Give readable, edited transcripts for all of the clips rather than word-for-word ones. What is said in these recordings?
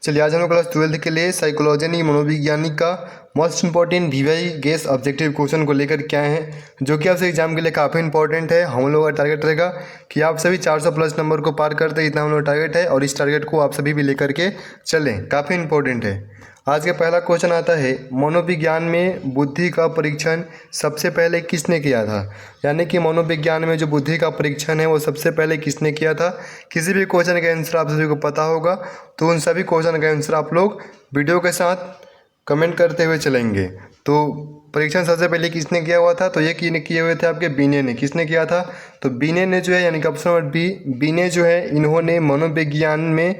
चलिए आज हम लोग क्लास 12 के लिए साइकोलॉजी यानी मनोविज्ञानिक का मोस्ट इंपॉर्टेंट वीवाई गेस ऑब्जेक्टिव क्वेश्चन को लेकर के आए हैं, जो कि आपसे एग्जाम के लिए काफ़ी इंपॉर्टेंट है। हम लोगों का टारगेट रहेगा कि आप सभी 400 प्लस नंबर को पार करते हैं, इतना हम लोग टारगेट है और इस टारगेट को आप सभी भी लेकर के चलें, काफ़ी इंपॉर्टेंट है। आज का पहला क्वेश्चन आता है, मनोविज्ञान में बुद्धि का परीक्षण सबसे पहले किसने किया था। यानी कि मनोविज्ञान में जो बुद्धि का परीक्षण है वो सबसे पहले किसने किया था। किसी भी क्वेश्चन का आंसर आप सभी को पता होगा तो उन सभी क्वेश्चन का आंसर आप लोग वीडियो के साथ कमेंट करते हुए चलेंगे। तो परीक्षण सबसे पहले किसने किया हुआ था, तो ये किए हुए थे आपके बीने ने। किसने किया था, तो बीने ने जो है, यानी कि ऑप्शन नंबर बी, बीने जो है इन्होंने मनोविज्ञान में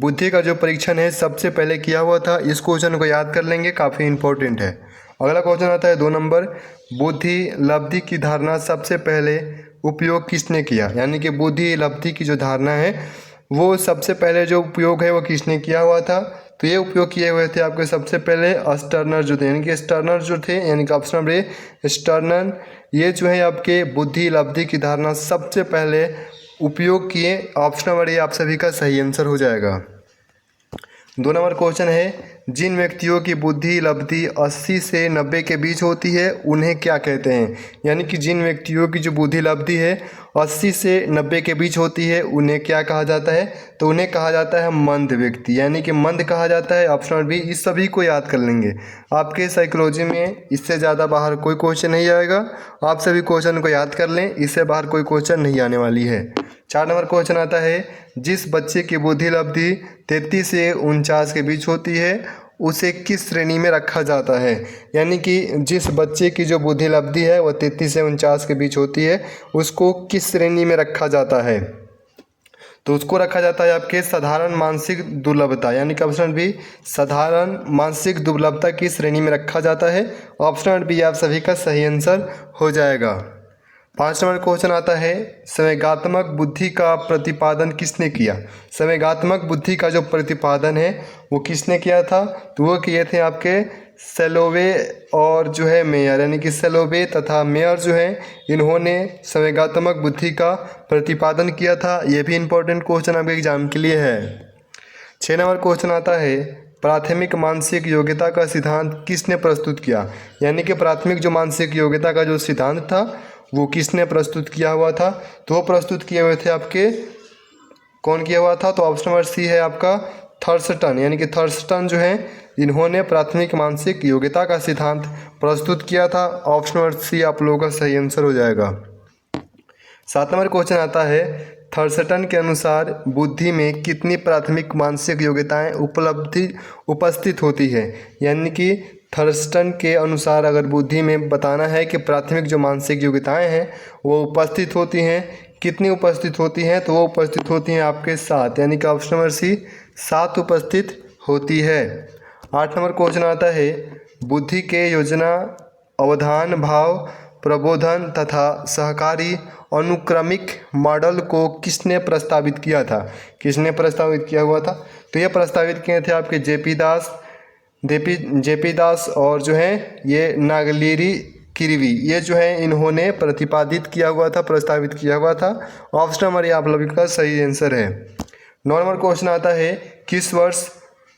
बुद्धि का जो परीक्षण है सबसे पहले किया हुआ था। इस क्वेश्चन को याद कर लेंगे, काफ़ी इंपॉर्टेंट है। अगला क्वेश्चन आता है 2 नंबर, बुद्धि लब्धि की धारणा सबसे पहले उपयोग किसने किया। यानी कि बुद्धि लब्धि की जो धारणा है वो सबसे पहले जो उपयोग है वो किसने किया हुआ था, तो ये उपयोग किए हुए थे आपके सबसे पहले स्टर्नर जो थे, यानी कि स्टर्नर जो थे, यानी कि ऑप्शन नंबर ए स्टर्नर, ये जो है आपके बुद्धि लब्धि की धारणा सबसे पहले उपयोग किए। ऑप्शन नंबर ए आप सभी का सही आंसर हो जाएगा। 2 नंबर क्वेश्चन है, जिन व्यक्तियों की बुद्धि लब्धि 80 से 90 के बीच होती है उन्हें क्या कहते हैं। यानी कि जिन व्यक्तियों की जो बुद्धि लब्धि है 80 से 90 के बीच होती है उन्हें क्या कहा जाता है, तो उन्हें कहा जाता है मंद व्यक्ति, यानी कि मंद कहा जाता है। ऑप्शन नंबर बी, इस सभी को याद कर लेंगे। आपके साइकोलॉजी में इससे ज़्यादा बाहर कोई क्वेश्चन नहीं आएगा, आप सभी क्वेश्चन को याद कर लें, इससे बाहर कोई क्वेश्चन नहीं आने वाली है। 4 नंबर क्वेश्चन आता है, जिस बच्चे की बुद्धि लब्धि 33 से 49 के बीच होती है उसे किस श्रेणी में रखा जाता है। यानी कि जिस बच्चे की जो बुद्धि लब्धि है वह 33 से 49 के बीच होती है उसको किस श्रेणी में रखा जाता है, तो उसको रखा जाता है आपके साधारण मानसिक दुर्लभता, यानी कि ऑप्शन बी साधारण मानसिक दुर्लभता की श्रेणी में रखा जाता है। ऑप्शन बी आप सभी का सही आंसर हो जाएगा। 5 नंबर क्वेश्चन आता है, संवेगात्मक बुद्धि का प्रतिपादन किसने किया। संवेगात्मक बुद्धि का जो प्रतिपादन है वो किसने किया था, तो वो किए थे आपके सेलोवे और जो है मेयर, यानी कि सेलोवे तथा मेयर जो है इन्होंने संवेगात्मक बुद्धि का प्रतिपादन किया था। ये भी इंपॉर्टेंट क्वेश्चन आपके एग्जाम के लिए है। 6 नंबर क्वेश्चन आता है, प्राथमिक मानसिक योग्यता का सिद्धांत किसने प्रस्तुत किया। यानी कि प्राथमिक जो मानसिक योग्यता का जो सिद्धांत था वो किसने प्रस्तुत किया हुआ था, तो वो प्रस्तुत किए हुए थे आपके, कौन किया हुआ था, तो ऑप्शन नंबर सी है आपका थर्स्टन, यानी कि थर्स्टन जो है इन्होंने प्राथमिक मानसिक योग्यता का सिद्धांत प्रस्तुत किया था। ऑप्शन नंबर सी आप लोगों का सही आंसर हो जाएगा। 7 नंबर क्वेश्चन आता है, थर्स्टन के अनुसार बुद्धि में कितनी प्राथमिक मानसिक योग्यताएं उपस्थित होती है। यानी कि थर्स्टन के अनुसार अगर बुद्धि में बताना है कि प्राथमिक जो मानसिक योग्यताएं हैं वो उपस्थित होती हैं, कितनी उपस्थित होती हैं, तो वो उपस्थित होती हैं आपके 7, यानी कि ऑप्शन नंबर सी 7 उपस्थित होती है। 8 नंबर क्वेश्चन आता है, बुद्धि के योजना अवधान भाव प्रबोधन तथा सहकारी अनुक्रमिक मॉडल को किसने प्रस्तावित किया था। किसने प्रस्तावित किया हुआ था, तो ये प्रस्तावित किए थे आपके जेपी दास और जो है ये नागलिरी किरवी, ये जो है इन्होंने प्रतिपादित किया हुआ था, प्रस्तावित किया हुआ था। ऑप्शन नंबर आप लोगों का सही आंसर है। 9 नंबर क्वेश्चन आता है, किस वर्ष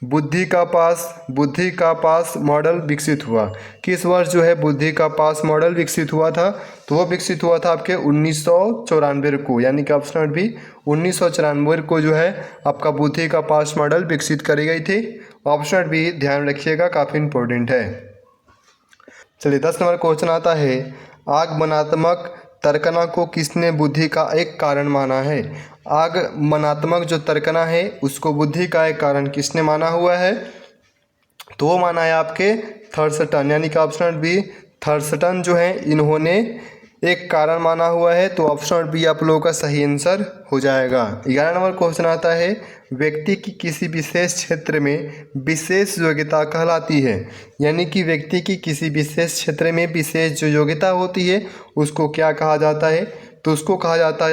बुद्धि का पास मॉडल विकसित हुआ। किस वर्ष जो है बुद्धि का पास मॉडल विकसित हुआ था, तो वो विकसित हुआ था आपके 1994 को, यानी कि ऑप्शन नंबर बी 1994 को जो है आपका बुद्धि का पास मॉडल विकसित करी गई थी। ऑप्शन नंबर बी ध्यान रखिएगा, काफ़ी इंपॉर्टेंट है। चलिए 10 नंबर क्वेश्चन आता है, आगमनात्मक तर्कना को किसने बुद्धि का एक कारण माना है। आगमनात्मक जो तर्कना है उसको बुद्धि का एक कारण किसने माना हुआ है, तो वो माना है आपके थर्स्टन, यानी कि ऑप्शन नंबर बी थर्स्टन जो है इन्होंने एक कारण माना हुआ है। तो ऑप्शन नंबर बी आप लोगों का सही आंसर हो जाएगा। 11 नंबर क्वेश्चन आता है, व्यक्ति की किसी विशेष क्षेत्र में विशेष योग्यता कहलाती है। यानी कि व्यक्ति की किसी विशेष क्षेत्र में विशेष जो योग्यता होती है उसको क्या कहा जाता है, तो उसको कहा जाता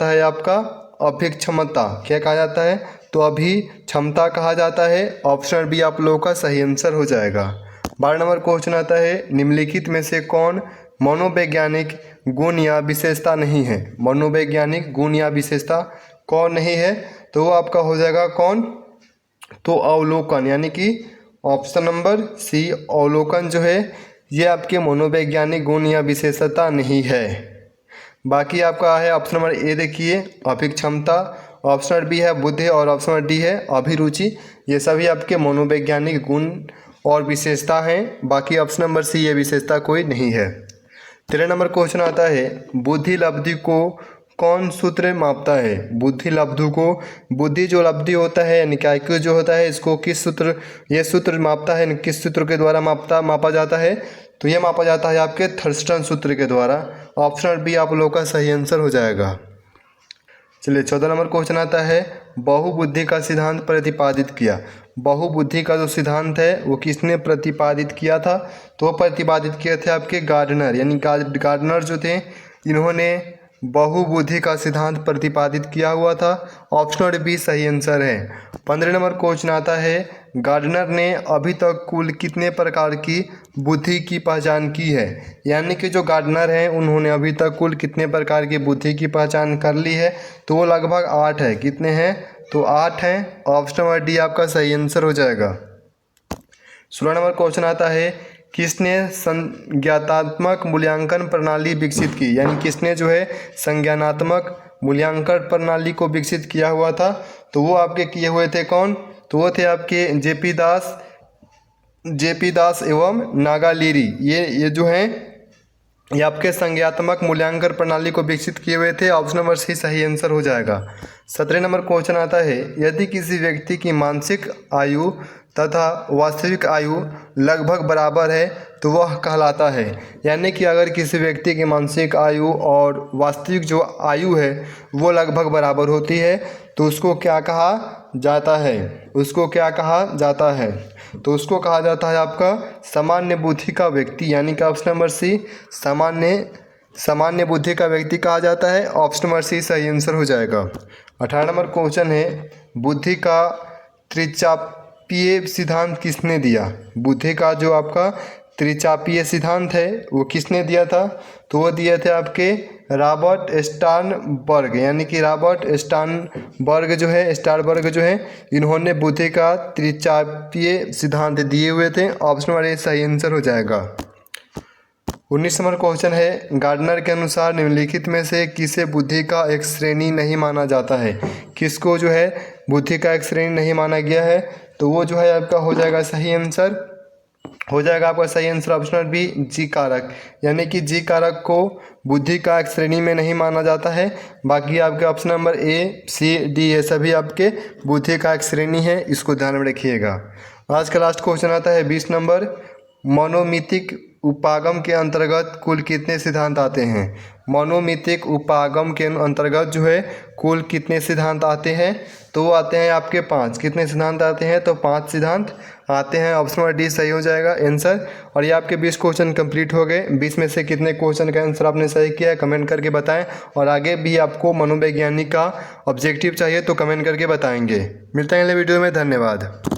है आपका अभिक्षमता। क्या कहा जाता है, तो अभिक्षमता कहा जाता है। ऑप्शन बी आप लोगों का सही आंसर हो जाएगा। 12 नंबर क्वेश्चन आता है, निम्नलिखित में से कौन मनोवैज्ञानिक गुण या विशेषता नहीं है। मनोवैज्ञानिक गुण या विशेषता कौन नहीं है, तो वो आपका हो जाएगा कौन, तो अवलोकन, यानी कि ऑप्शन नंबर सी अवलोकन जो है ये आपके मनोवैज्ञानिक गुण या विशेषता नहीं है। बाकी आपका है ऑप्शन नंबर ए देखिए अभिक क्षमता, ऑप्शन नंबर बी है बुद्धि और ऑप्शन नंबर डी है अभिरुचि। ये सभी आपके मनोवैज्ञानिक गुण और विशेषता हैं। बाकी ऑप्शन नंबर सी ये विशेषता कोई नहीं है। 13 नंबर क्वेश्चन आता है बुद्धि लब्धि को कौन सूत्र मापता है। बुद्धि लब्धि को, बुद्धि जो लब्धि होता है यानी कि IQ जो होता है इसको किस सूत्र, ये सूत्र मापता है, किस सूत्र के द्वारा मापा जाता है, तो ये मापा जाता है आपके थर्स्टन सूत्र के द्वारा। ऑप्शन बी आप लोगों का सही आंसर हो जाएगा। चलिए 14 नंबर क्वेश्चन आता है बहुबुद्धि का सिद्धांत प्रतिपादित किया। बहुबुद्धि का जो सिद्धांत है वो किसने प्रतिपादित किया था, तो प्रतिपादित किए थे आपके गार्डनर, यानी गार्डनर जो थे इन्होंने बहुबुद्धि का सिद्धांत प्रतिपादित किया हुआ था। ऑप्शन बी सही आंसर है। 15 नंबर क्वेश्चन आता है गार्डनर ने अभी तक कुल कितने प्रकार की बुद्धि की पहचान की है। यानी कि जो गार्डनर हैं उन्होंने अभी तक कुल कितने प्रकार की बुद्धि की पहचान कर ली है, तो वो लगभग 8 है। कितने हैं, तो 8 हैं। ऑप्शन नंबर डी आपका सही आंसर हो जाएगा। 16 नंबर क्वेश्चन आता है किसने संज्ञानात्मक मूल्यांकन प्रणाली विकसित की। यानी किसने जो है संज्ञानात्मक मूल्यांकन प्रणाली को विकसित किया हुआ था, तो वो आपके किए हुए थे कौन, तो वो थे आपके जेपी दास एवं नागालिरी। ये जो हैं ये आपके संज्ञानात्मक मूल्यांकन प्रणाली को विकसित किए हुए थे। ऑप्शन नंबर सी सही आंसर हो जाएगा। 17 नंबर क्वेश्चन आता है यदि किसी व्यक्ति की मानसिक आयु तथा वास्तविक आयु लगभग बराबर है तो वह कहलाता है। यानी कि अगर किसी व्यक्ति की मानसिक आयु और वास्तविक जो आयु है वो लगभग बराबर होती है तो उसको क्या कहा जाता है, उसको क्या कहा जाता है, तो उसको कहा जाता है आपका सामान्य बुद्धि का व्यक्ति। यानी कि ऑप्शन नंबर सी सामान्य बुद्धि का व्यक्ति कहा जाता है। ऑप्शन नंबर सी सही आंसर हो जाएगा। 18 नंबर क्वेश्चन है बुद्धि का त्रिचापीय सिद्धांत किसने दिया। बुद्धि का जो आपका त्रिचापीय सिद्धांत है वो किसने दिया था, तो वो दिए थे आपके रॉबर्ट स्टर्नबर्ग। यानी कि रॉबर्ट स्टर्नबर्ग जो है इन्होंने बुद्धि का त्रिचापीय सिद्धांत दिए हुए थे। ऑप्शन नंबर ए सही आंसर हो जाएगा। 19 नंबर क्वेश्चन है गार्डनर के अनुसार निम्नलिखित में से किसे बुद्धि का एक श्रेणी नहीं माना जाता है। किसको जो है बुद्धि का एक श्रेणी नहीं माना गया है, तो वो जो है आपका हो जाएगा सही आंसर, हो जाएगा आपका सही आंसर ऑप्शन बी जी कारक। यानी कि जी कारक को बुद्धि का एक श्रेणी में नहीं माना जाता है। बाकी आपके option number A C D ये सभी आपके बुद्धि का एक श्रेणी है, इसको ध्यान में रखिएगा। आज का लास्ट क्वेश्चन आता है 20 नंबर मनोमितिक उपागम के अंतर्गत कुल कितने सिद्धांत आते हैं। मनोमितिक उपागम के अंतर्गत जो है कुल कितने सिद्धांत आते हैं, तो वो आते हैं आपके 5। कितने सिद्धांत आते हैं, तो 5 सिद्धांत आते हैं। ऑप्शन नंबर डी सही हो जाएगा आंसर। और ये आपके 20 क्वेश्चन कंप्लीट हो गए। 20 में से कितने क्वेश्चन का आंसर आपने सही किया है कमेंट करके बताएं। और आगे भी आपको मनोवैज्ञानिक का ऑब्जेक्टिव चाहिए तो कमेंट करके बताएंगे। मिलते हैं अगले वीडियो में, धन्यवाद।